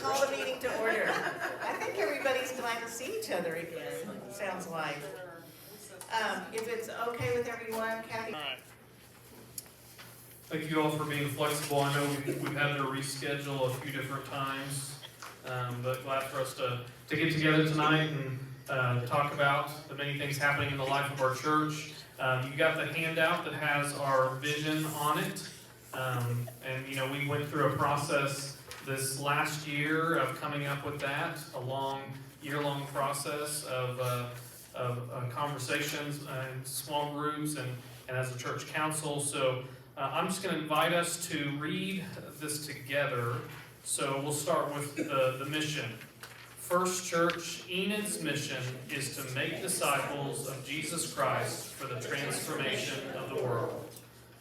call the meeting to order. I think everybody's glad to see each other again, sounds like. If it's okay with everyone, Kathy. All right. Thank you all for being flexible. I know we've had to reschedule a few different times, but glad for us to get together tonight and talk about the many things happening in the life of our church. You got the handout that has our vision on it. And you know, we went through a process this last year of coming up with that, a year-long process of conversations and small groups and as a church council. So I'm just going to invite us to read this together. So we'll start with the mission. First Church Enid's mission is to make disciples of Jesus Christ for the transformation of the world.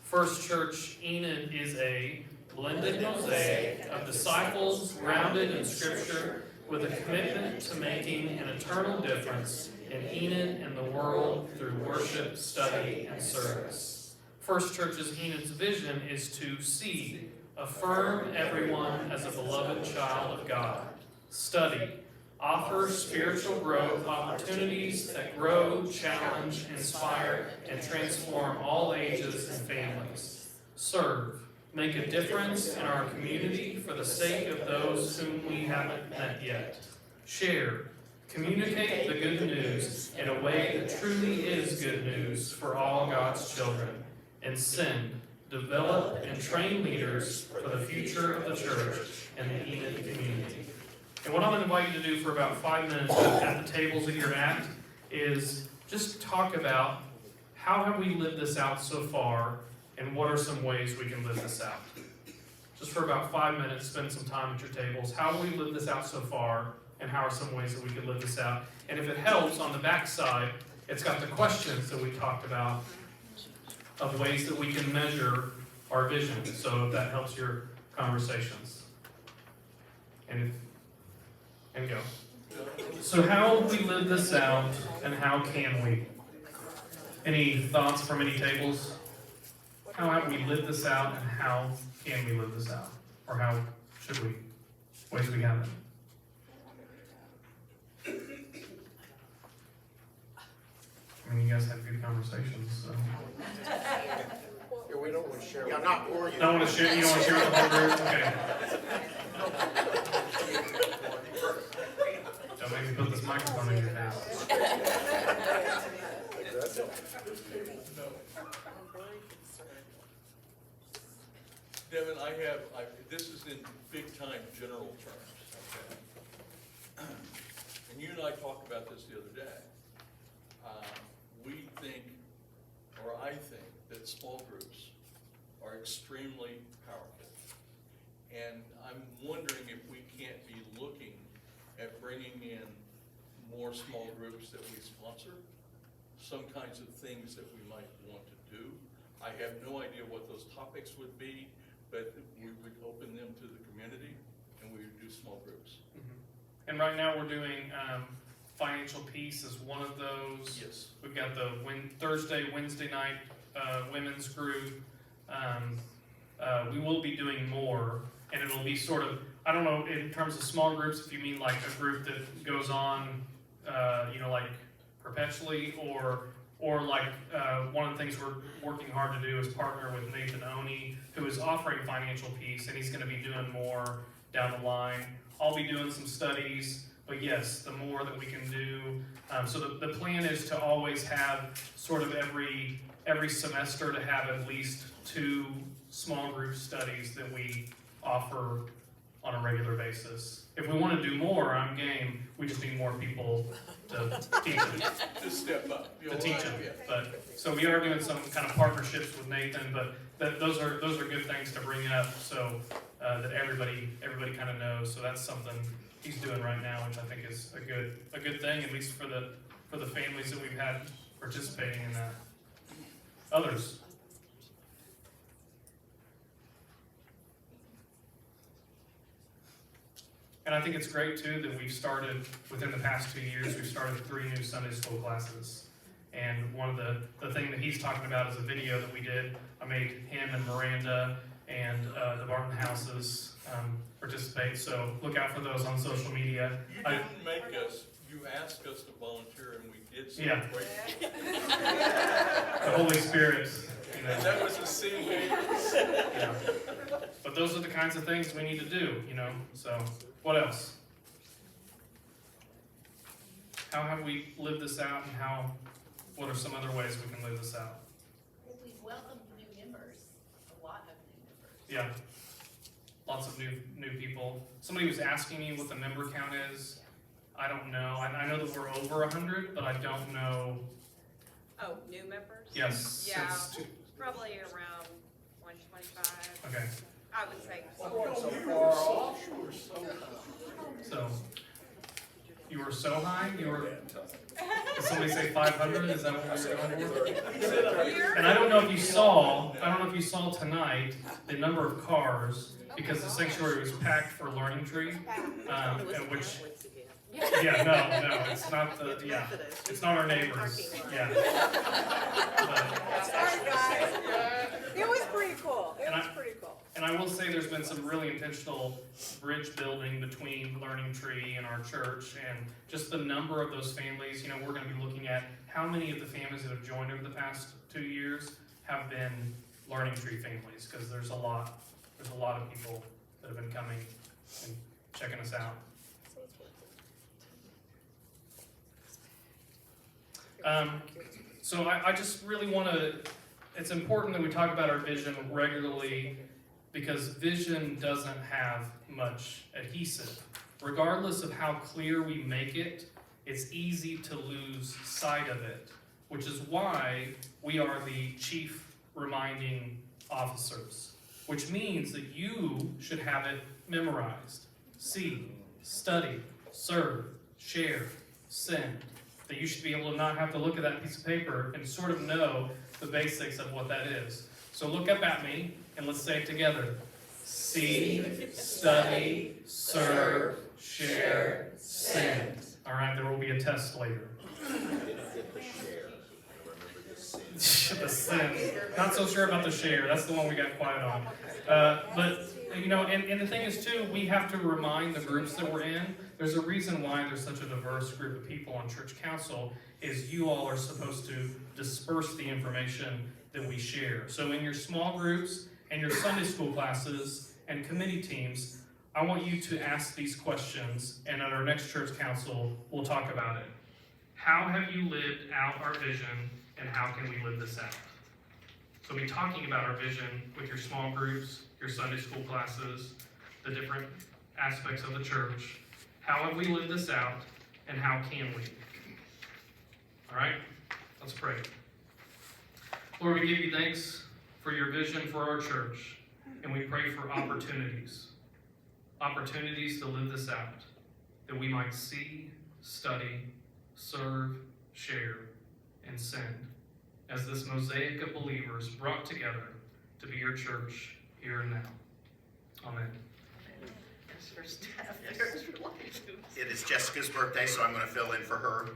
First Church Enid is a blended mosaic of disciples grounded in Scripture with a commitment to making an eternal difference in Enid and the world through worship, study, and service. First Church's Enid's vision is to see, affirm everyone as a beloved child of God, study, offer spiritual growth opportunities that grow, challenge, inspire, and transform all ages and families. Serve, make a difference in our community for the sake of those whom we haven't met yet. Share, communicate the good news in a way that truly is good news for all God's children. And send, develop, and train leaders for the future of the church and the Enid community. And what I'm going to invite you to do for about 5 minutes at the tables that you're at is just talk about how have we lived this out so far and what are some ways we can live this out. Just for about 5 minutes, spend some time at your tables. How have we lived this out so far and how are some ways that we can live this out? And if it helps, on the back side, it's got the questions that we talked about of ways that we can measure our vision. So if that helps your conversations. And go. So how will we live this out, and how can we? Any thoughts from any tables? How have we lived this out, and how can we live this out? Or how should we? Ways we have it. I mean, you guys have good conversations, so. Yeah, we don't want to share. Yeah, not for you. Don't want to share. You don't want to share with the whole group. Okay. Don't make me put this microphone in your face. Devin, this is in big-time general terms, okay? And you and I talked about this the other day. We think, or I think, that small groups are extremely powerful. And I'm wondering if we can't be looking at bringing in more small groups that we sponsor, some kinds of things that we might want to do. I have no idea what those topics would be, but we would open them to the community and we would do small groups. Mm-hmm. And right now we're doing financial peace as one of those. Yes. We've got the Wednesday night women's group. We will be doing more, and it'll be sort of, I don't know, in terms of small groups, if you mean like a group that goes on, like perpetually, or like one of the things we're working hard to do is partner with Nathan Oney, who is offering financial peace, and he's going to be doing more down the line. I'll be doing some studies, but yes, the more that we can do. So the plan is to always have sort of every semester to have at least 2 small group studies that we offer on a regular basis. If we want to do more, I'm game. We just need more people to teach them. To step up. To teach them. But so we are doing some kind of partnerships with Nathan, but those are good things to bring up so that everybody kind of knows. So that's something he's doing right now, which I think is a good thing, at least for the families that we've had participating in that. Others. And I think it's great too that we've started, within the past 2 years, we've started 3 new Sunday school classes. And one of the thing that he's talking about is a video that we did. I made him and Miranda and the Barton Houses participate. So look out for those on social media. You didn't make us, you asked us to volunteer and we did so. Yeah. Great. The Holy Spirit, you know. And that was a sin. Yeah. But those are the kinds of things we need to do, you know. So what else? How have we lived this out, and what are some other ways we can live this out? We've welcomed new members, a lot of new members. Yeah. Lots of new people. Somebody was asking me what the member count is. I don't know. I know that we're over 100, but I don't know. Oh, new members? Yes. Yeah. since Probably around 125, okay. I would say. We were so, you were so. So you were so high. Did somebody say 500? Is that what we were going for? And I don't know if you saw. Tonight the number of cars, because the sanctuary was packed for Learning Tree, and which. Yeah, no, it's not it's not our neighbors, yeah. Sorry, guys. It was pretty cool. And I will say there's been some really intentional bridge building between Learning Tree and our church, and just the number of those families. You know, we're gonna be looking at how many of the families that have joined over the past 2 years have been Learning Tree families, because there's a lot of people that have been coming and checking us out. So I just really want to, it's important that we talk about our vision regularly, because vision doesn't have much adhesive. Regardless of how clear we make it, it's easy to lose sight of it, which is why we are the chief reminding officers, which means that you should have it memorized. See, study, serve, share, send. That you should be able to not have to look at that piece of paper and sort of know the basics of what that is. So look up at me and let's say it together. See, study, serve, share, send. All right, there will be a test later. The send. Not so sure about the share. That's the one we got quiet on. But you know, and the thing is too, we have to remind the groups that we're in. There's a reason why there's such a diverse group of people on church council, is you all are supposed to disperse the information that we share. So in your small groups and your Sunday school classes and committee teams, I want you to ask these questions, and at our next church council, we'll talk about it. How have you lived out our vision, and how can we live this out? So we'll be talking about our vision with your small groups, your Sunday school classes, the different aspects of the church. How have we lived this out, and how can we? All right, let's pray. Lord, we give you thanks for your vision for our church, and we pray for opportunities to live this out, that we might see, study, serve, share, and send, as this mosaic of believers brought together to be your church here and now. Amen. It is Jessica's birthday, so I'm going to fill in for her.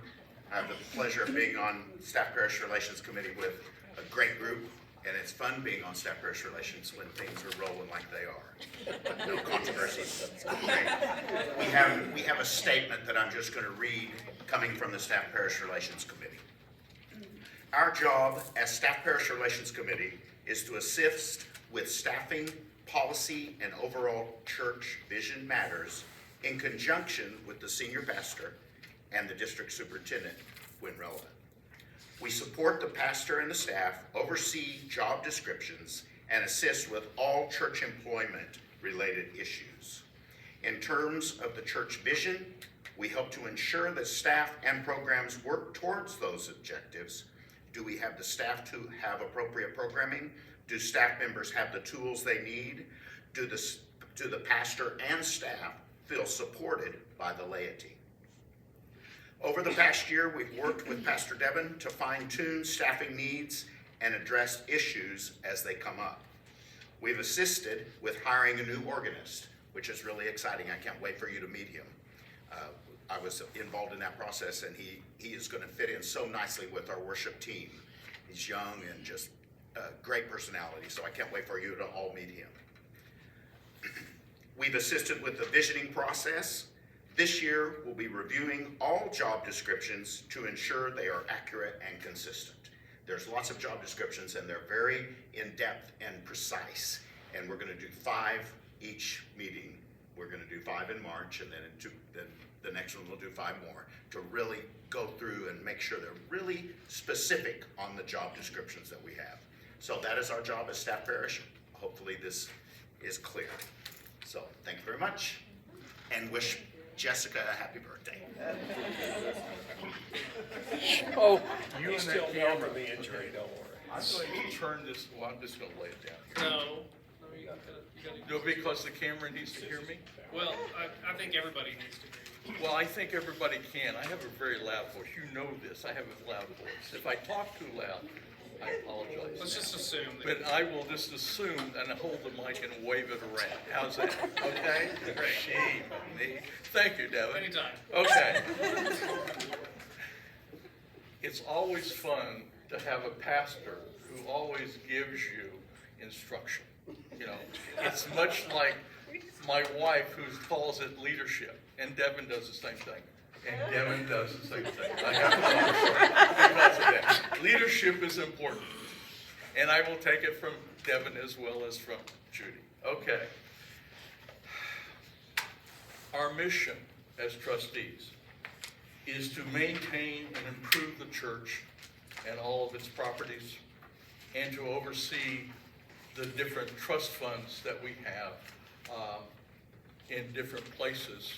I have the pleasure of being on Staff Parish Relations Committee with a great group, and it's fun being on Staff Parish Relations when things are rolling like they are. No controversy. We have a statement that I'm just going to read coming from the Staff Parish Relations Committee. Our job as Staff Parish Relations Committee is to assist with staffing, policy, and overall church vision matters in conjunction with the senior pastor and the district superintendent when relevant. We support the pastor and the staff, oversee job descriptions, and assist with all church employment related issues. In terms of the church vision, we help to ensure that staff and programs work towards those objectives. Do we have the staff to have appropriate programming? Do staff members have the tools they need? Do the pastor and staff feel supported by the laity? Over the past year, we've worked with Pastor Devin to fine-tune staffing needs and address issues as they come up. We've assisted with hiring a new organist, which is really exciting. I can't wait for you to meet him. I was involved in that process, and he is going to fit in so nicely with our worship team. He's young and just a great personality, so I can't wait for you to all meet him. We've assisted with the visioning process. This year, we'll be reviewing all job descriptions to ensure they are accurate and consistent. There's lots of job descriptions and they're very in-depth and precise. And we're gonna do 5 each meeting. We're gonna do 5 in March, and then then the next one we'll do 5 more to really go through and make sure they're really specific on the job descriptions that we have. So that is our job as Staff Parish. Hopefully this is clear. So thank you very much, and wish Jessica a happy birthday. Oh, you He's and still that down camera. from the injury, don't worry. I'm going to turn this, well, I'm just gonna lay it down here. No, you gotta. No, because the camera needs to hear me? Well, I think everybody needs to hear you. Well, I think everybody can. I have a very loud voice. You know this. I have a loud voice. If I talk too loud, I apologize. Let's just assume that. But I will just assume and hold the mic and wave it around. How's that? Okay? Shame on me. Thank you, Devin. Anytime. Okay. It's always fun to have a pastor who always gives you instruction. You know, it's much like my wife who calls it leadership, and Devin does the same thing. And Devin does the same thing. I have to because of that. Leadership is important, and I will take it from Devin as well as from Judy. Okay. Our mission as trustees is to maintain and improve the church and all of its properties, and to oversee the different trust funds that we have in different places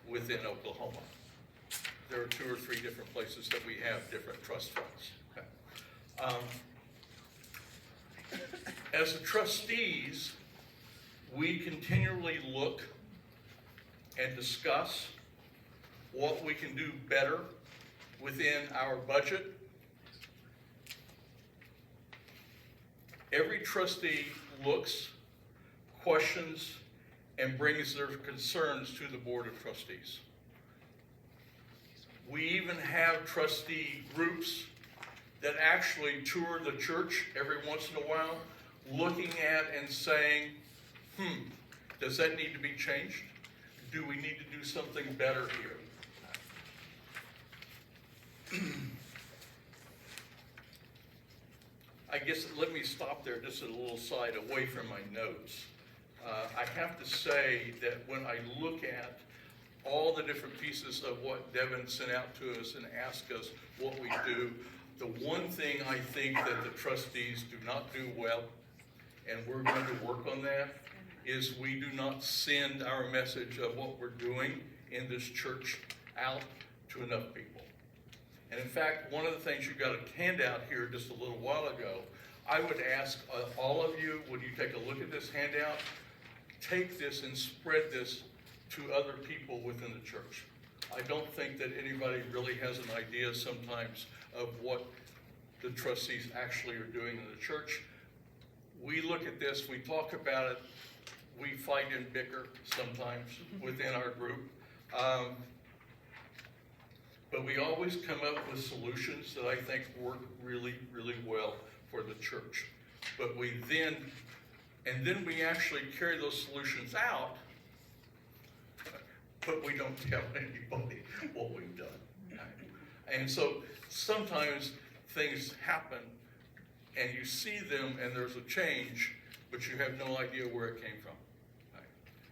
within Oklahoma. There are 2 or 3 different places that we have different trust funds. Okay. As the trustees, we continually look and discuss what we can do better within our budget. Every trustee looks, questions, and brings their concerns to the Board of Trustees. We even have trustee groups that actually tour the church every once in a while, looking at and saying, does that need to be changed? Do we need to do something better here? I guess let me stop there just a little side away from my notes. I have to say that when I look at all the different pieces of what Devin sent out to us and asked us what we do, the one thing I think that the trustees do not do well, and we're going to work on that, is we do not send our message of what we're doing in this church out to enough people. And in fact, one of the things you got a handout here just a little while ago, I would ask all of you, would you take a look at this handout? Take this and spread this to other people within the church. I don't think that anybody really has an idea sometimes of what the trustees actually are doing in the church. We look at this, we talk about it, we fight and bicker sometimes within our group. But we always come up with solutions that I think work really, really well for the church. But we then we actually carry those solutions out, but we don't tell anybody what we've done. And so sometimes things happen and you see them and there's a change, but you have no idea where it came from,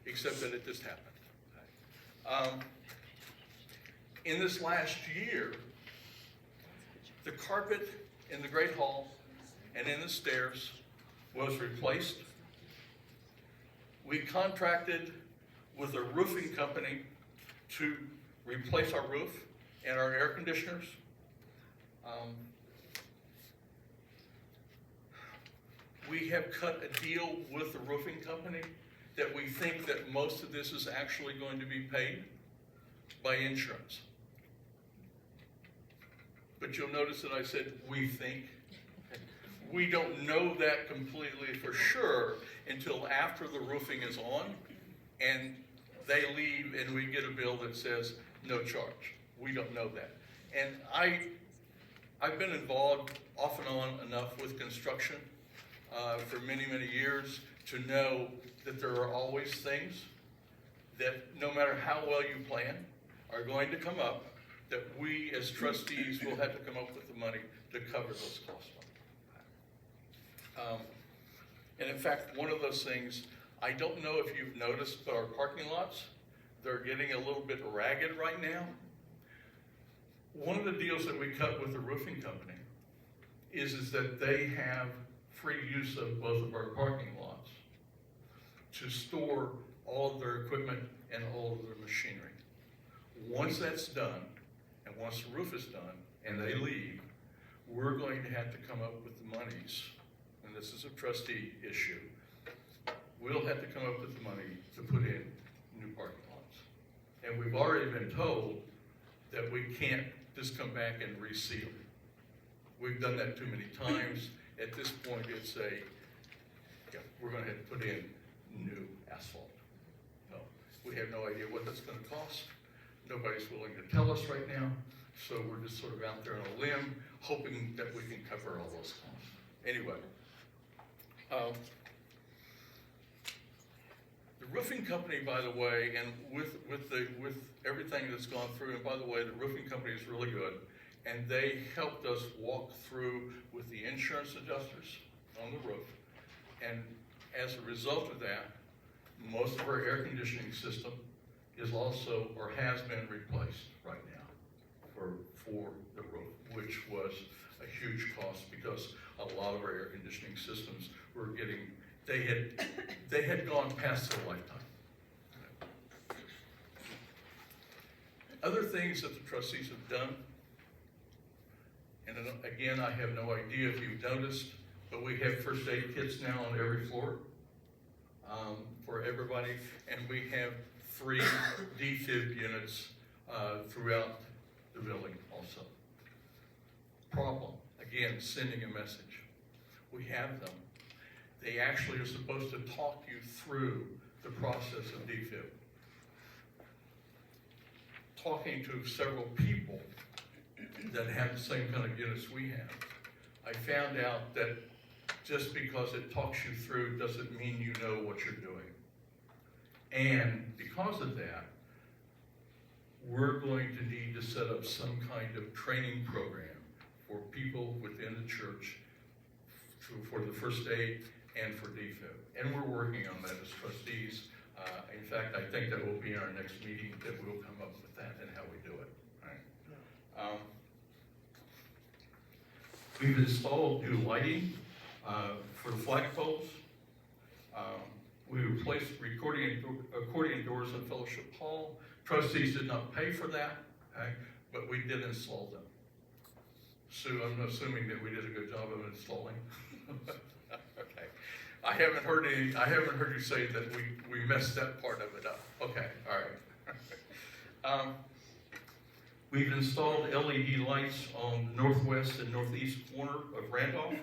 except that it just happened. In this last year, the carpet in the Great Hall and in the stairs was replaced. We contracted with a roofing company to replace our roof and our air conditioners. We have cut a deal with the roofing company that we think that most of this is actually going to be paid by insurance. But you'll notice that I said, we think. We don't know that completely for sure until after the roofing is on and they leave and we get a bill that says no charge. We don't know that. And I've been involved off and on enough with construction for many, many years to know that there are always things that, no matter how well you plan, are going to come up, that we as trustees will have to come up with the money to cover those costs. And in fact, one of those things, I don't know if you've noticed, but our parking lots, they're getting a little bit ragged right now. One of the deals that we cut with the roofing company is that they have free use of both of our parking lots to store all of their equipment and all of their machinery. Once that's done, and once the roof is done, and they leave, we're going to have to come up with the monies, and this is a trustee issue. We'll have to come up with the money to put in new parking lots. And we've already been told that we can't just come back and reseal. We've done that too many times. At this point, it's we're gonna have to put in new asphalt. No, we have no idea what that's gonna cost. Nobody's willing to tell us right now. So we're just sort of out there on a limb, hoping that we can cover all those costs. Anyway, the roofing company, by the way, and with everything that's gone through, and by the way, the roofing company is really good, and they helped us walk through with the insurance adjusters on the roof. And as a result of that, most of our air conditioning system is also, or has been replaced right now for the roof, which was a huge cost because a lot of our air conditioning systems were getting, they had gone past their lifetime. Other things that the trustees have done, and again, I have no idea if you've noticed, but we have first aid kits now on every floor for everybody, and we have 3 defib units throughout the building also. Problem, again, sending a message. We have them. They actually are supposed to talk you through the process of defib. Talking to several people that have the same kind of units we have, I found out that just because it talks you through doesn't mean you know what you're doing. And because of that, we're going to need to set up some kind of training program for people within the church for the first aid and for defib. And we're working on that as trustees. In fact, I think that will be in our next meeting that we'll come up with that and how we do it. Right? We've installed new lighting for the flagpoles. We replaced accordion doors in Fellowship Hall. Trustees did not pay for that, okay, but we did install them. Sue, I'm assuming that we did a good job of installing. Okay. I haven't heard you say that we messed that part of it up. Okay, all right. We've installed LED lights on the northwest and northeast corner of Randolph.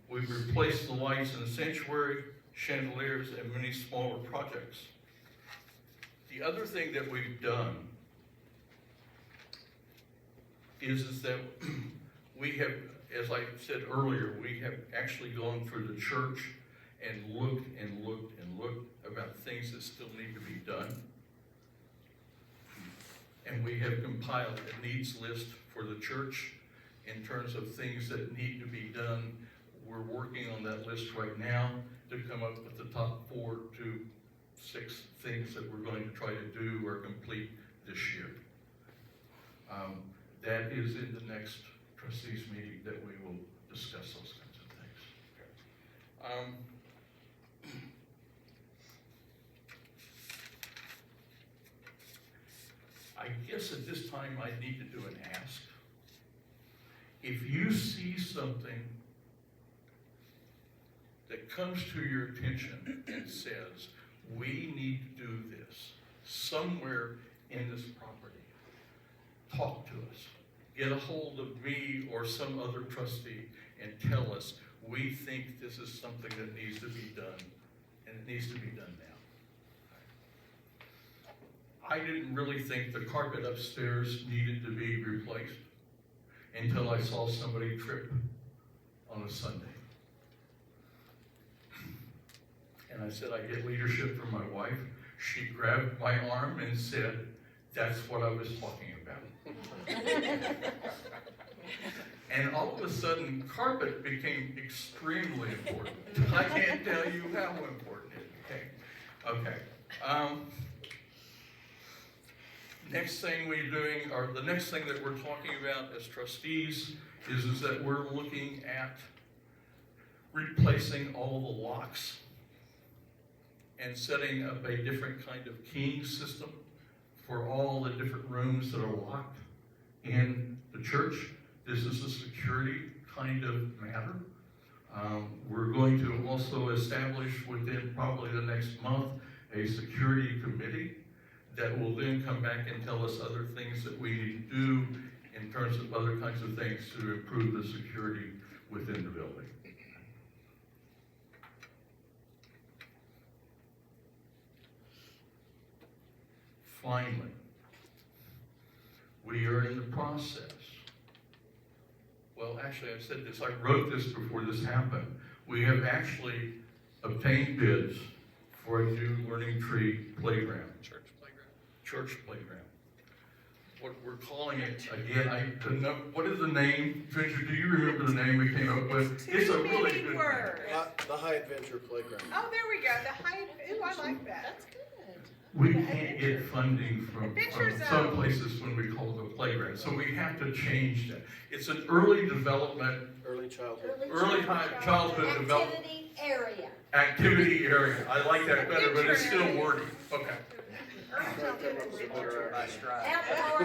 We've replaced the lights in the sanctuary, chandeliers, and many smaller projects. The other thing that we've done is that we have, as I said earlier, we have actually gone through the church and looked and looked and looked about things that still need to be done. And we have compiled a needs list for the church in terms of things that need to be done. We're working on that list right now to come up with the top 4 to 6 things that we're going to try to do or complete this year. That is in the next trustees meeting that we will discuss those kinds of things. I guess at this time I need to do an ask. If you see something that comes to your attention and says, we need to do this somewhere in this property, talk to us. Get a hold of me or some other trustee and tell us, we think this is something that needs to be done, and it needs to be done now. I didn't really think the carpet upstairs needed to be replaced until I saw somebody trip on a Sunday. And I said, I get leadership from my wife. She grabbed my arm and said, that's what I was talking about. And all of a sudden, carpet became extremely important. I can't tell you how important it became. Okay. Next thing we're doing, or the next thing that we're talking about as trustees is that we're looking at replacing all the locks and setting up a different kind of keying system for all the different rooms that are locked in the church. This is a security kind of matter. We're going to also establish within probably the next month a security committee that will then come back and tell us other things that we need to do in terms of other kinds of things to improve the security within the building. Finally, we are in the process. Well, actually, I said this, I wrote this before this happened. We have actually obtained bids for a new Learning Tree playground. Church playground. What we're calling it, again, what is the name? Ginger, do you remember the name we came up with? It's a really good name. Words. The High Adventure Playground. Oh, there we go, the height, ooh, I like that. That's good. We can't get funding from Adventure some Zone. places when we call it a playground, so we have to change that. It's an early development, Early childhood. childhood development Activity area. activity area. I like that better, but it's still wordy. Okay. Outdoor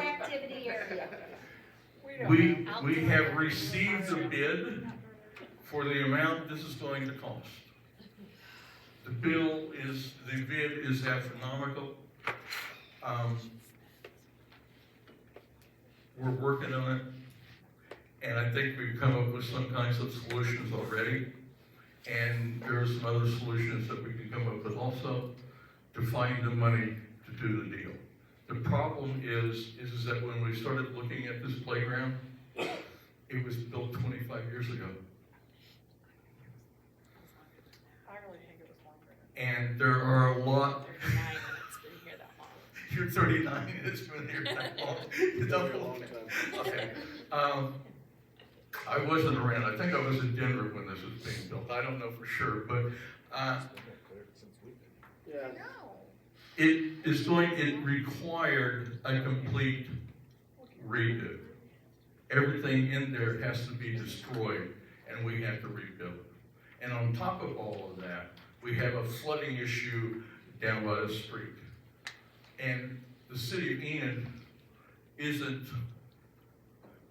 activity area. We have received a bid for the amount this is going to cost. The bid is astronomical. We're working on it, and I think we've come up with some kinds of solutions already. And there are some other solutions that we can come up with also to find the money to do the deal. The problem is that when we started looking at this playground, it was built 25 years ago. I really think it was longer. And there are a lot. 39 and it's been here that long. You're 39 and it's been here that long. It's Very long time. Okay. I wasn't around. I think I was in Denver when this was being built. I don't know for sure, but Yeah. it required a complete redo. Everything in there has to be destroyed, and we have to rebuild. And on top of all of that, we have a flooding issue down by the street. And the city of Enid isn't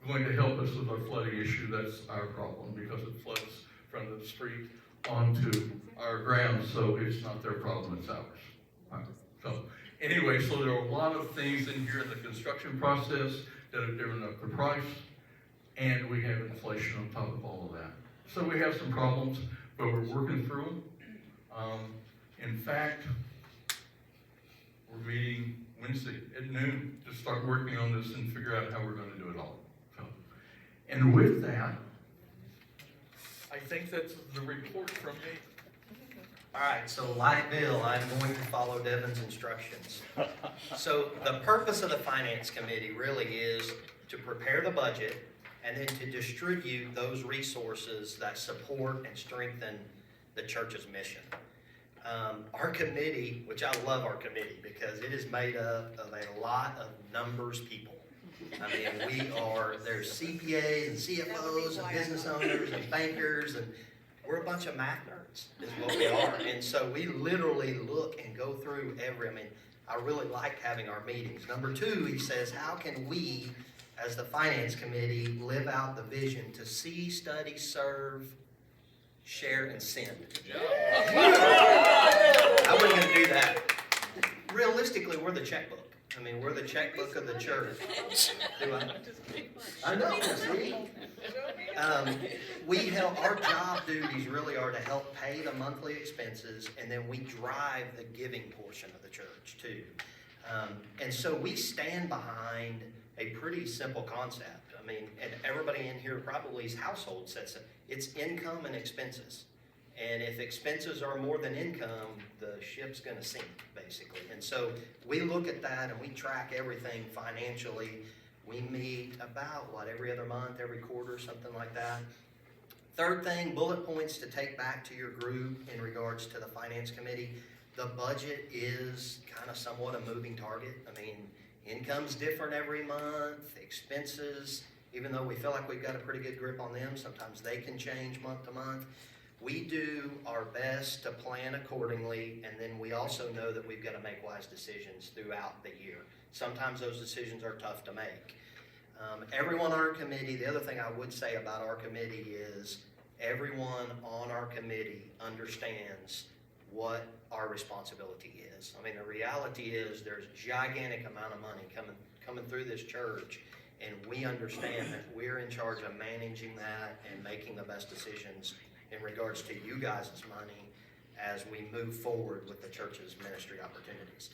going to help us with our flooding issue. That's our problem, because it floods from the street onto our ground, so it's not their problem, it's ours. So anyway, so there are a lot of things in here in the construction process that have driven up the price, and we have inflation on top of all of that. So we have some problems, but we're working through them. In fact, we're meeting Wednesday at noon to start working on this and figure out how we're going to do it all. So, and with that, I think that's the report from me. All right, so like Bill, I'm going to follow Devin's instructions. So the purpose of the Finance Committee really is to prepare the budget and then to distribute those resources that support and strengthen the church's mission. Our committee, which I love our committee because it is made up of a lot of numbers people. I mean, there's CPAs and CFOs and business owners and bankers, and we're a bunch of math nerds is what we are. And so we literally look and go through I really like having our meetings. Number two, he says, how can we, as the Finance Committee, live out the vision to see, study, serve, share, and send? I wasn't going to do that. Realistically, we're the checkbook. I mean, we're the checkbook of the church. I know, see? We help, our job duties really are to help pay the monthly expenses, and then we drive the giving portion of the church too. And so we stand behind a pretty simple concept. I mean, and everybody in here probably's household sets it. It's income and expenses. And if expenses are more than income, the ship's gonna sink, basically. And so we look at that and we track everything financially. We meet about, every other month, every quarter, something like that. Third thing, bullet points to take back to your group in regards to the finance committee. The budget is kind of somewhat a moving target. I mean, income's different every month, expenses, even though we feel like we've got a pretty good grip on them, sometimes they can change month to month. We do our best to plan accordingly, and then we also know that we've got to make wise decisions throughout the year. Sometimes those decisions are tough to make. Everyone on our committee, the other thing I would say about our committee is everyone on our committee understands what our responsibility is. I mean, the reality is there's a gigantic amount of money coming through this church, and we understand that we're in charge of managing that and making the best decisions in regards to you guys' money as we move forward with the church's ministry opportunities.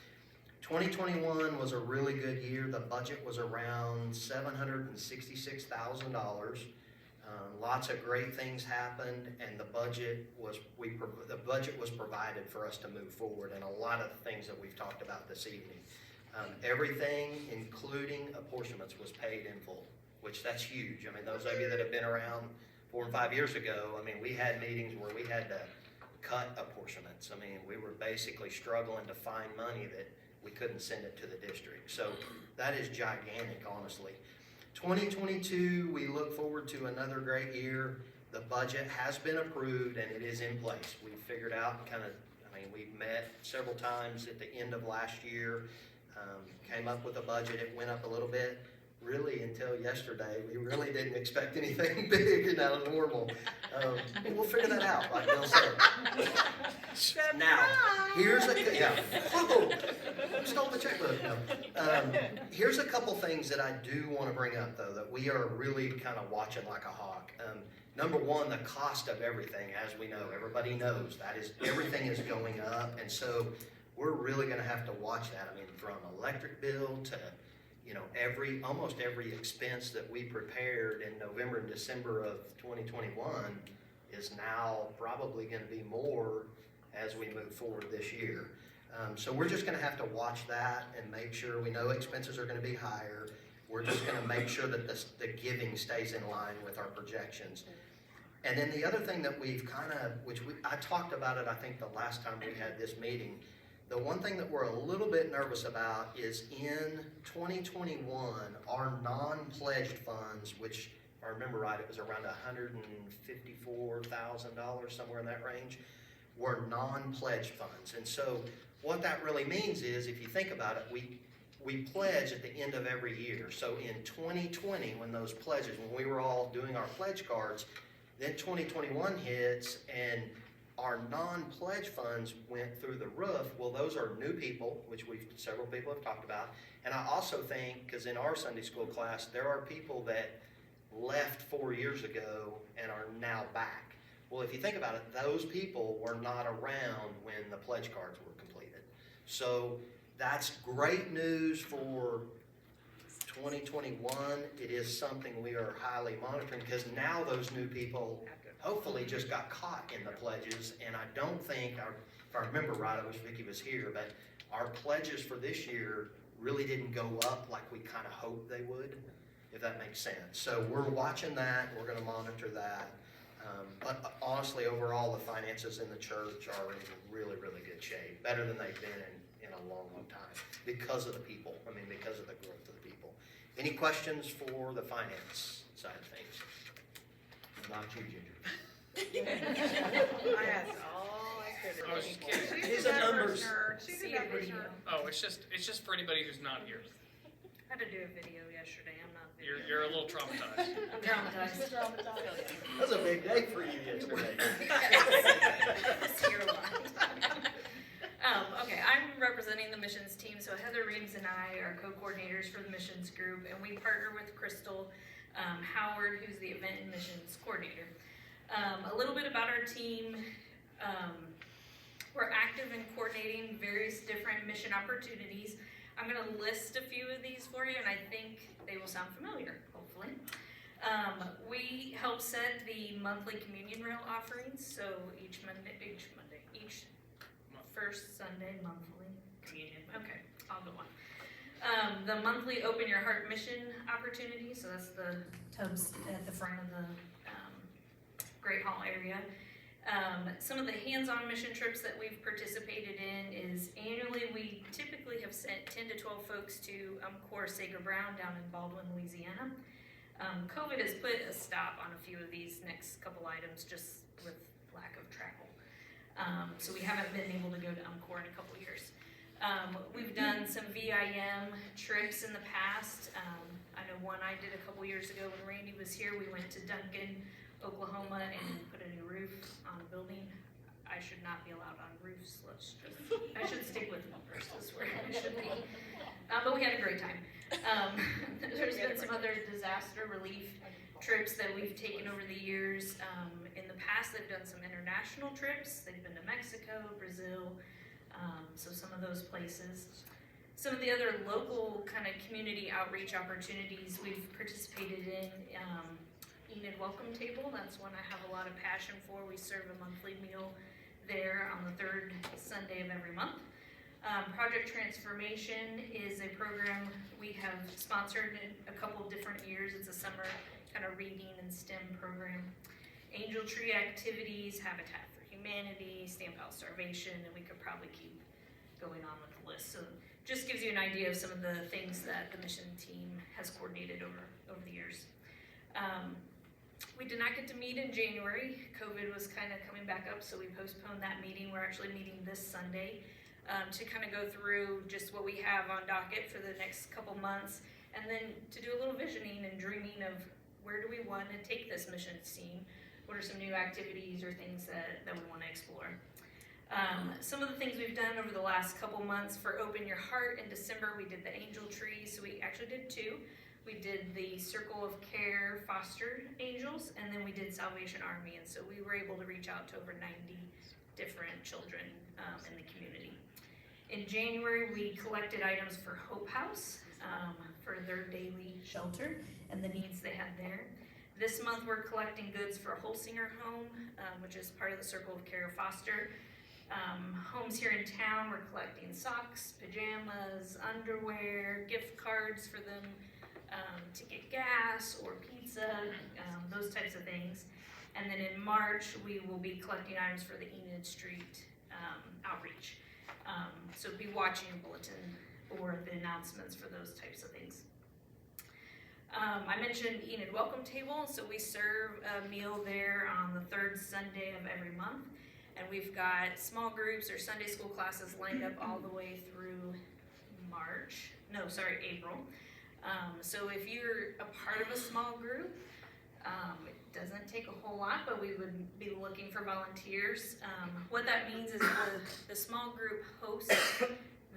2021 was a really good year. The budget was around $766,000. Lots of great things happened, and the budget was provided for us to move forward, and a lot of the things that we've talked about this evening. Everything, including apportionments, was paid in full, which that's huge. I mean, those of you that have been around 4 and 5 years ago, I mean, we had meetings where we had to cut apportionments. I mean, we were basically struggling to find money that we couldn't send it to the district. So that is gigantic, honestly. 2022, we look forward to another great year. The budget has been approved and it is in place. We figured out we met several times at the end of last year, came up with a budget. It went up a little bit. Really, until yesterday, we really didn't expect anything big and out of normal. We'll figure that out, like Bill said. Now, here's stole the checkbook. No. Here's a couple things that I do want to bring up, though, that we are really kind of watching like a hawk. Number one, the cost of everything, as we know, everybody knows everything is going up, and so we're really going to have to watch that. I mean, from electric bill to almost every expense that we prepared in November and December of 2021 is now probably going to be more as we move forward this year. So we're just going to have to watch that and make sure we know expenses are going to be higher. We're just going to make sure that the giving stays in line with our projections. And then the other thing that I talked about it, I think the last time we had this meeting. The one thing that we're a little bit nervous about is in 2021, our non-pledged funds, which if I remember right, it was around $154,000, somewhere in that range, were non-pledged funds. And so what that really means is, if you think about it, we pledge at the end of every year. So in 2020, when we were all doing our pledge cards, then 2021 hits and our non-pledge funds went through the roof. Well, those are new people, which several people have talked about. And I also think, because in our Sunday school class, there are people that left 4 years ago and are now back. Well, if you think about it, those people were not around when the pledge cards were completed. So that's great news for 2021. It is something we are highly monitoring, because now those new people hopefully just got caught in the pledges, and I don't think, if I remember right, I wish Vicki was here, but our pledges for this year really didn't go up like we kind of hoped they would, if that makes sense. So we're watching that, we're going to monitor that. But honestly, overall, the finances in the church are in really, really good shape, better than they've been in a long, long time, because of the people, because of the growth of the people. Any questions for the finance side of things? Not you, Ginger. I asked all I could. I was just kidding. She's These a are numbers numbers. nerd. She's a numbers nerd. Oh, it's just for anybody who's not here. I had to do a video yesterday. I'm not video. You're a little traumatized. I'm traumatized. That was a big day for you yesterday. Okay, I'm representing the missions team, so Heather Reeves and I are co-coordinators for the missions group, and we partner with Crystal Howard, who's the event and missions coordinator. A little bit about our team. We're active in coordinating various different mission opportunities. I'm going to list a few of these for you, and I think they will sound familiar, hopefully. We help set the monthly communion rail offerings, so each first Sunday monthly communion, okay, I'll go on. The monthly Open Your Heart mission opportunity, so that's the tubs at the front of the Great Hall area. Some of the hands-on mission trips that we've participated in is annually we typically have sent 10 to 12 folks to Cor Sager Brown down in Baldwin, Louisiana. COVID has put a stop on a few of these next couple items just with lack of travel. So we haven't been able to go to Cor in a couple years. We've done some VIM trips in the past. I know one I did a couple years ago when Randy was here. We went to Duncan, Oklahoma, and put a new roof on a building. I should not be allowed on roofs. I should stick with numbers. That's where I should be. But we had a great time. There's been some other disaster relief trips that we've taken over the years. In the past, they've done some international trips. They've been to Mexico, Brazil, so some of those places. Some of the other local kind of community outreach opportunities we've participated in. Enid Welcome Table, that's one I have a lot of passion for. We serve a monthly meal there on the third Sunday of every month. Project Transformation is a program we have sponsored in a couple different years. It's a summer kind of reading and STEM program. Angel Tree activities, Habitat for Humanity, Stamp Out Starvation, and we could probably keep going on with the list. So just gives you an idea of some of the things that the mission team has coordinated over the years. We did not get to meet in January. COVID was kind of coming back up, so we postponed that meeting. We're actually meeting this Sunday to kind of go through just what we have on docket for the next couple months, and then to do a little visioning and dreaming of where do we want to take this mission team? What are some new activities or things that we want to explore? Some of the things we've done over the last couple months for Open Your Heart in December, we did the Angel Tree, so we actually did two. We did the Circle of Care Foster Angels, and then we did Salvation Army, and so we were able to reach out to over 90 different children in the community. In January, we collected items for Hope House for their daily shelter and the needs they had there. This month, we're collecting goods for Holsinger Home, which is part of the Circle of Care Foster. Homes here in town, we're collecting socks, pajamas, underwear, gift cards for them to get gas or pizza, those types of things. And then in March, we will be collecting items for the Enid Street outreach. So be watching your bulletin or the announcements for those types of things. I mentioned Enid Welcome Table, so we serve a meal there on the third Sunday of every month. And we've got small groups or Sunday school classes lined up all the way through April. So if you're a part of a small group, it doesn't take a whole lot, but we would be looking for volunteers. What that means is the small group hosts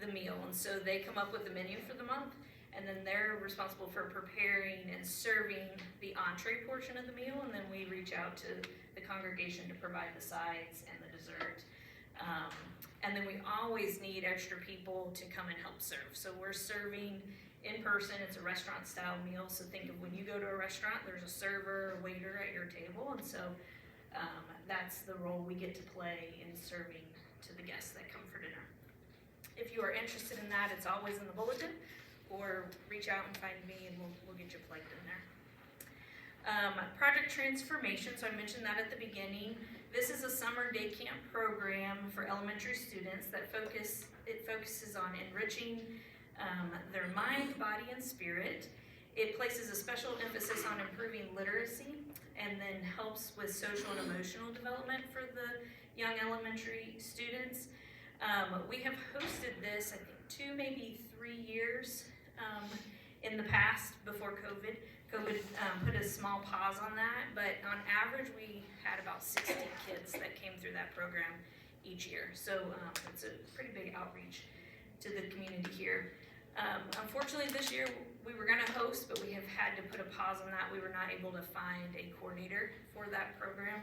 the meal, and so they come up with the menu for the month, and then they're responsible for preparing and serving the entree portion of the meal, and then we reach out to the congregation to provide the sides and the dessert. And then we always need extra people to come and help serve. So we're serving in person. It's a restaurant style meal, so think of when you go to a restaurant, there's a server, a waiter at your table, and so that's the role we get to play in serving to the guests that come for dinner. If you are interested in that, it's always in the bulletin, or reach out and find me and we'll get you plugged in there. Project Transformation, so I mentioned that at the beginning. This is a summer day camp program for elementary students that focuses on enriching their mind, body, and spirit. It places a special emphasis on improving literacy and then helps with social and emotional development for the young elementary students. We have hosted this, I think, 2, maybe 3 years in the past before COVID. COVID put a small pause on that, but on average, we had about 60 kids that came through that program each year. So it's a pretty big outreach to the community here. Unfortunately, this year we were going to host, but we have had to put a pause on that. We were not able to find a coordinator for that program.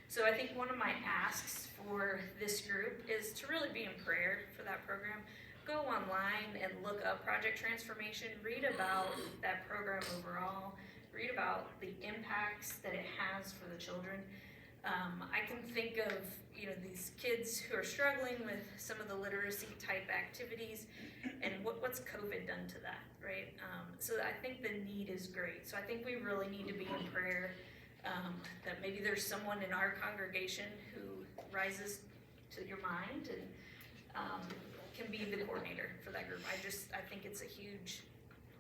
So I think one of my asks for this group is to really be in prayer for that program. Go online and look up Project Transformation, read about that program overall, read about the impacts that it has for the children. I can think of, these kids who are struggling with some of the literacy type activities, and what's COVID done to that, right? So I think the need is great. So I think we really need to be in prayer, that maybe there's someone in our congregation who rises to your mind and can be the coordinator for that group. I think it's a huge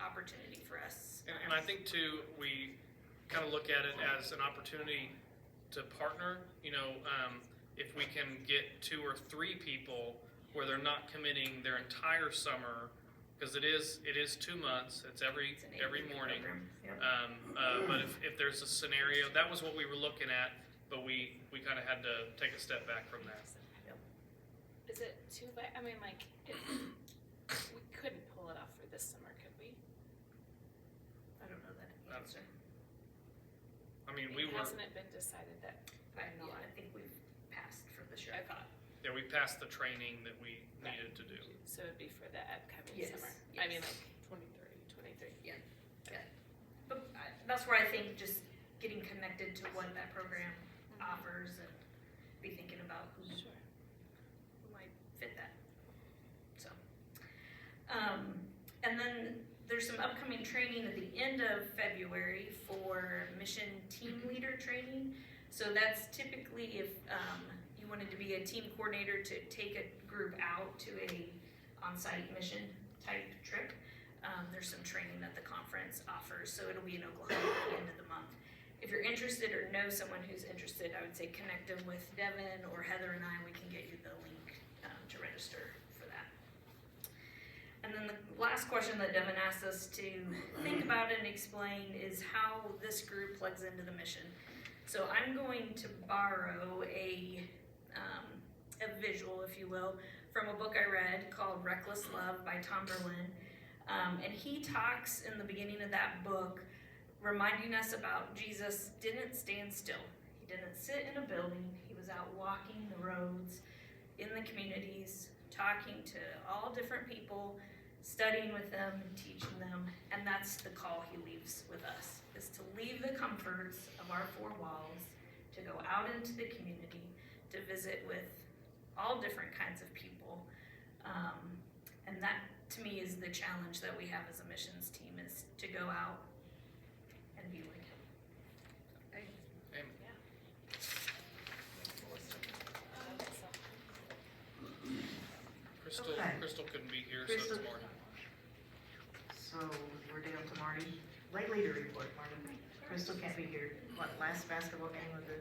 opportunity for us. And I think too, we kind of look at it as an opportunity to partner, if we can get 2 or 3 people where they're not committing their entire summer, because it is 2 months, it's every It's an 8-week morning. program. Yep. But if there's a scenario, that was what we were looking at, but we kind of had to take a step back from that. Is it too late? I mean, like, we couldn't pull it off for this summer, could we? I don't know that answer. I mean, we were, Hasn't it been decided that? I think we've passed for this year. I thought, yeah, we passed the training that we needed to do. so it'd be for the upcoming Yes, summer? yes. I mean, like 23. But that's where I think just getting connected to what that program offers and be thinking about who Sure. might fit that. So, and then there's some upcoming training at the end of February for mission team leader training. So that's typically if you wanted to be a team coordinator to take a group out to a on-site mission type trip. There's some training that the conference offers, so it'll be in Oklahoma at the end of the month. If you're interested or know someone who's interested, I would say connect them with Devin or Heather and I. We can get you the link to register for that. And then the last question that Devin asked us to think about and explain is how this group plugs into the mission. So I'm going to borrow a visual, if you will, from a book I read called Reckless Love by Tom Berlin. And he talks in the beginning of that book, reminding us about Jesus didn't stand still. He didn't sit in a building. He was out walking the roads in the communities, talking to all different people, studying with them, teaching them. And that's the call he leaves with us, is to leave the comforts of our 4 walls, to go out into the community, to visit with all different kinds of people. And that, to me, is the challenge that we have as a missions team, is to go out and be like him. Amen. Okay. Crystal couldn't be here, Crystal- so it's Marty. So we're down to Marty. Late leader report, Marty. Crystal can't be here. What, last basketball game of the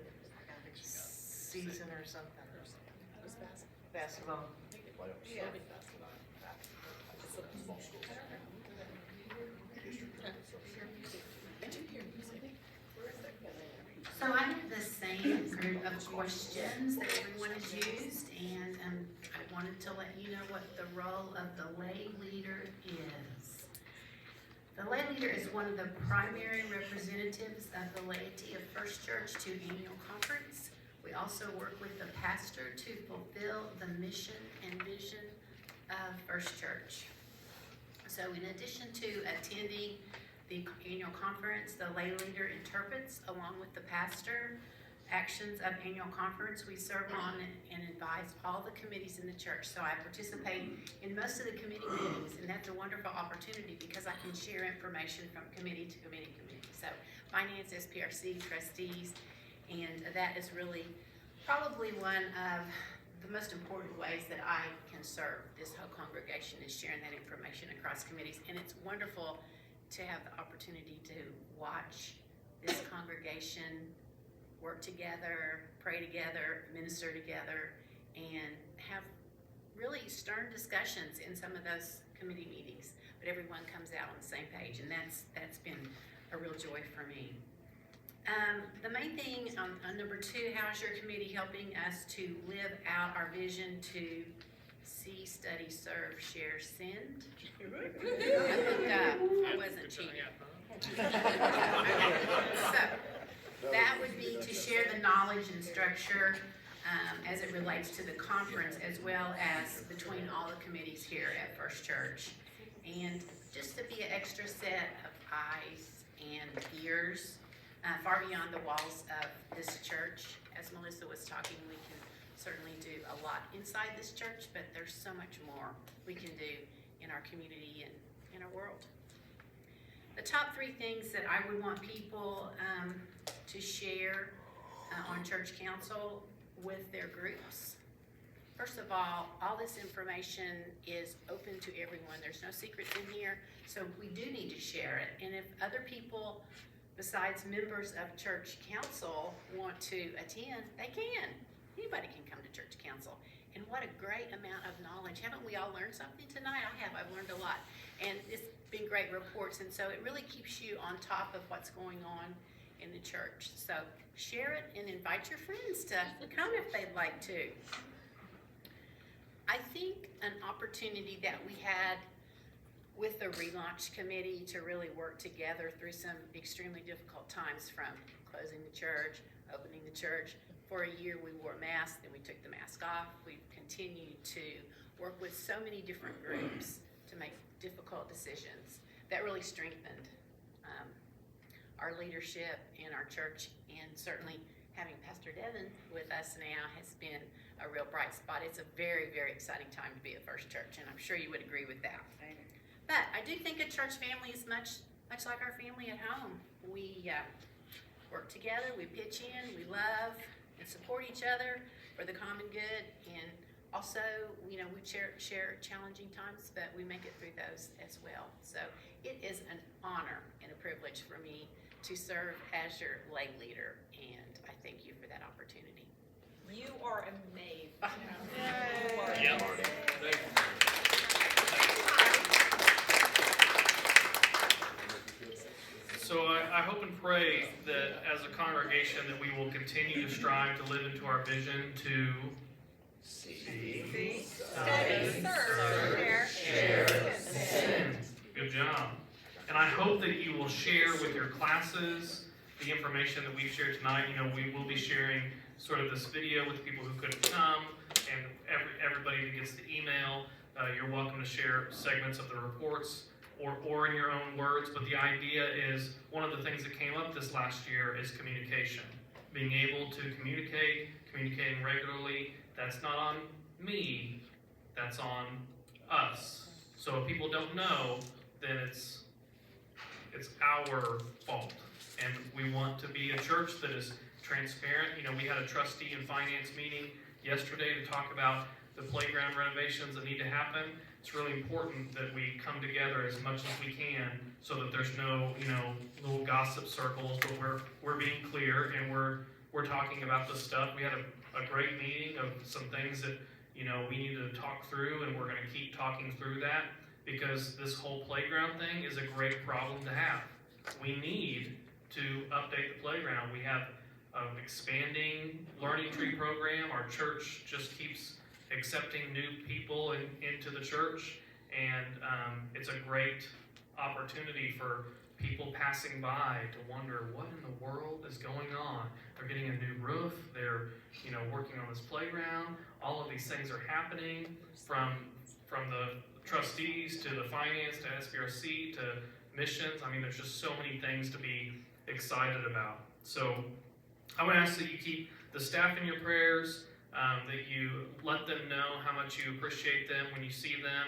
season or something? Basketball. Yeah. So I have the same group of questions that everyone has used, and I wanted to let you know what the role of the lay leader is. The lay leader is one of the primary representatives of the laity of First Church to annual conference. We also work with the pastor to fulfill the mission and vision of First Church. So in addition to attending the annual conference, the lay leader interprets, along with the pastor, actions of annual conference. We serve on and advise all the committees in the church. So I participate in most of the committee meetings, and that's a wonderful opportunity because I can share information from committee to committee. So finance, SPRC, trustees, and that is really probably one of the most important ways that I can serve this whole congregation, is sharing that information across committees. And it's wonderful to have the opportunity to watch this congregation work together, pray together, minister together, and have really stern discussions in some of those committee meetings. But everyone comes out on the same page, and that's been a real joy for me. The main thing on number 2, how is your committee helping us to live out our vision to see, study, serve, share, send? I think I wasn't cheating. So that would be to share the knowledge and structure as it relates to the conference, as well as between all the committees here at First Church. And just to be an extra set of eyes and years, far beyond the walls of this church. As Melissa was talking, we can certainly do a lot inside this church, but there's so much more we can do in our community and in our world. The top 3 things that I would want people to share on church council with their groups. First of all this information is open to everyone. There's no secrets in here, so we do need to share it. And if other people besides members of church council want to attend, they can. Anybody can come to church council. And what a great amount of knowledge. Haven't we all learned something tonight? I have. I've learned a lot. And it's been great reports, and so it really keeps you on top of what's going on in the church. So share it and invite your friends to come if they'd like to. I think an opportunity that we had with the relaunch committee to really work together through some extremely difficult times, from closing the church, opening the church. For a year we wore masks, then we took the mask off. We've continued to work with so many different groups to make difficult decisions. That really strengthened our leadership in our church, and certainly having Pastor Devin with us now has been a real bright spot. It's a very, very exciting time to be at First Church, and I'm sure you would agree with that. But I do think a church family is much like our family at home. We work together, we pitch in, we love and support each other for the common good, and also, we share challenging times, but we make it through those as well. So it is an honor and a privilege for me to serve as your lay leader, and I thank you for that opportunity. You are amazing. Yeah. So I hope and pray that as a congregation that we will continue to strive to live into our vision to Study, serve, share, and send. Good job. And I hope that you will share with your classes the information that we've shared tonight. We will be sharing sort of this video with people who couldn't come, and everybody that gets the email. You're welcome to share segments of the reports or in your own words, but the idea is, one of the things that came up this last year is communication. Being able to communicating regularly. That's not on me, that's on us. So if people don't know, then it's our fault. And we want to be a church that is transparent. We had a trustee and finance meeting yesterday to talk about the playground renovations that need to happen. It's really important that we come together as much as we can so that there's no, little gossip circles, but we're being clear and we're talking about this stuff. We had a great meeting of some things that, we need to talk through, and we're going to keep talking through that, because this whole playground thing is a great problem to have. We need to update the playground. We have an expanding learning tree program. Our church just keeps accepting new people into the church, and it's a great opportunity for people passing by to wonder what in the world is going on. They're getting a new roof, they're working on this playground. All of these things are happening, from the trustees to the finance to SBRC to missions. There's just so many things to be excited about. So I would ask that you keep the staff in your prayers, that you let them know how much you appreciate them when you see them.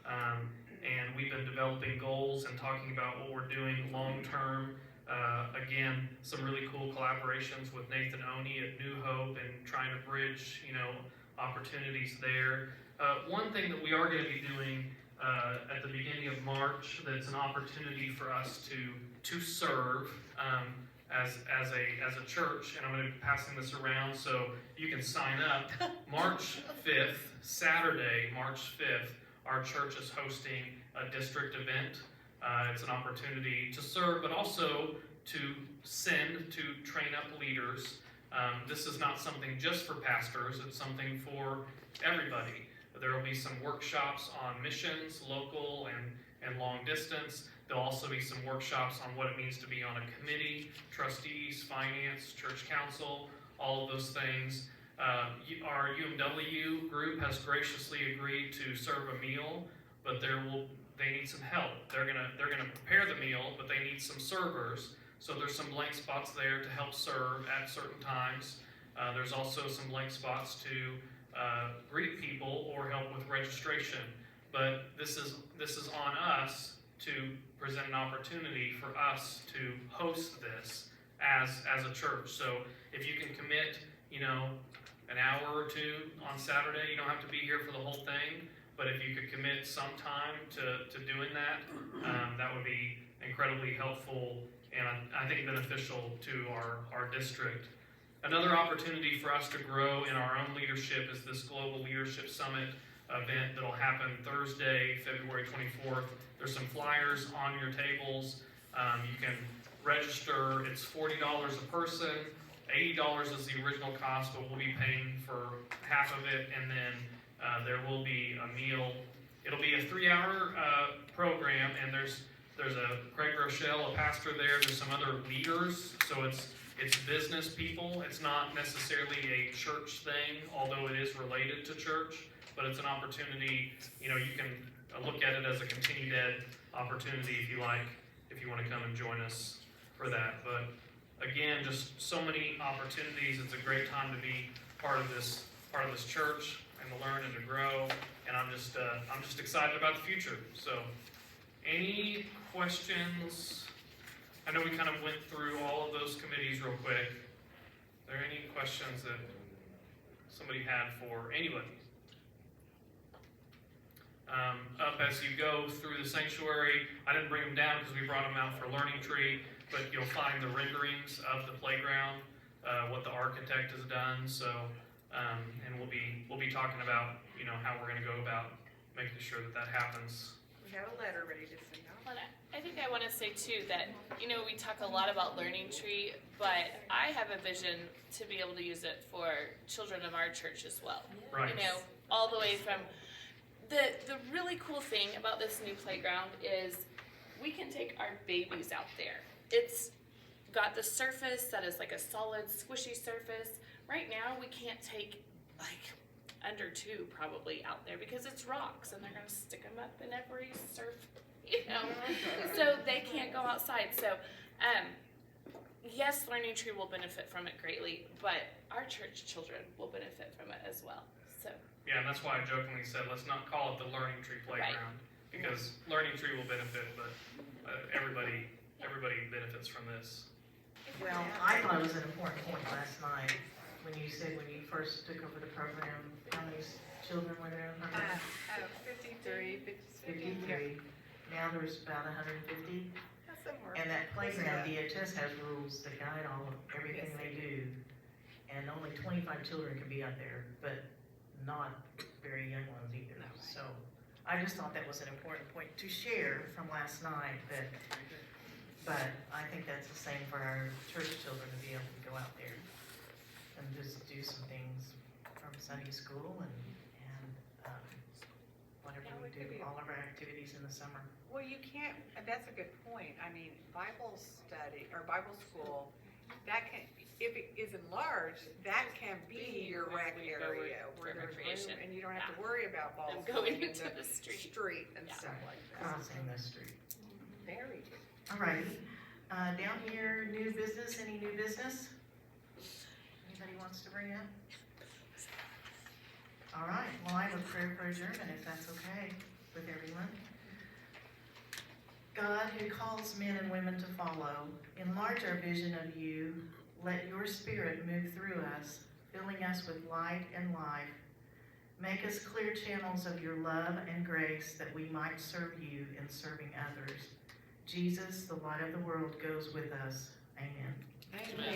And we've been developing goals and talking about what we're doing long-term. Again, some really cool collaborations with Nathan Oney at New Hope and trying to bridge, opportunities there. One thing that we are going to be doing at the beginning of March, that's an opportunity for us to serve as a church, and I'm going to be passing this around so you can sign up. March 5th, Saturday, March 5th, our church is hosting a district event. It's an opportunity to serve, but also to send, to train up leaders. This is not something just for pastors, it's something for everybody. There will be some workshops on missions, local and long distance. There'll also be some workshops on what it means to be on a committee, trustees, finance, church council, all of those things. Our UMW group has graciously agreed to serve a meal, but there will they need some help. They're gonna prepare the meal, but they need some servers. So there's some blank spots there to help serve at certain times. There's also some blank spots to greet people or help with registration. But this is on us to present an opportunity for us to host this as a church. So if you can commit, an hour or two on Saturday, you don't have to be here for the whole thing. But if you could commit some time to doing that, that would be incredibly helpful and I think beneficial to our district. Another opportunity for us to grow in our own leadership is this Global Leadership Summit event that'll happen Thursday, February 24th. There's some flyers on your tables. You can register. It's $40 a person. $80 is the original cost, but we'll be paying for half of it, and then there will be a meal. It'll be a 3-hour program, and there's a Craig Rochelle, a pastor there. There's some other leaders, so it's business people. It's not necessarily a church thing, although it is related to church, but it's an opportunity. You can look at it as a continued ed opportunity if you like, if you want to come and join us for that. But again, just so many opportunities. It's a great time to be part of this church and to learn and to grow. And I'm just excited about the future. So, any questions? I know we kind of went through all of those committees real quick. Are there any questions that somebody had for anybody? Up as you go through the sanctuary, I didn't bring them down because we brought them out for Learning Tree, but you'll find the renderings of the playground, what the architect has done. So, and we'll be talking about how we're going to go about making sure that happens. We have a letter ready to send out. Well, I think I want to say too that, we talk a lot about Learning Tree, but I have a vision to be able to use it for children of our church as well. Right. All the way from, the really cool thing about this new playground is we can take our babies out there. It's got the surface that is like a solid, squishy surface. Right now, we can't take under 2 probably out there because it's rocks and they're going to stick them up in every surf, so they can't go outside. So, yes, Learning Tree will benefit from it greatly, but our church children will benefit from it as well. So. Yeah, and that's why I jokingly said, let's not call it the Learning Tree Playground, because Learning Tree will benefit, but everybody benefits from this. Well, I thought it was an important point last night when you said when you first took over the program, how many children were there in the program? 53. 53. Now there's about 150. Somewhere. And that playground, DHS has rules that guide everything they do. And only 25 children can be out there, but not very young ones either. So I just thought that was an important point to share from last night. But I think that's the same for our church children to be able to go out there and just do some things from Sunday school and whatever we do, all of our activities in the summer. Well, you can't, that's a good point. I mean, Bible study, or Bible school, that can, if it is enlarged, that can be your rec area where there's recreation. room and you don't have to worry about balls And going going into in the street. and Yeah. stuff like that. Crossing the street. Very good. Alrighty, down here, new business, any new business? Anybody wants to bring up? All right, well, I have a prayer for adjournment, if that's okay with everyone. God, who calls men and women to follow, enlarge our vision of you. Let your spirit move through us, filling us with light and life. Make us clear channels of your love and grace that we might serve you in serving others. Jesus, the light of the world, goes with us. Amen. Amen.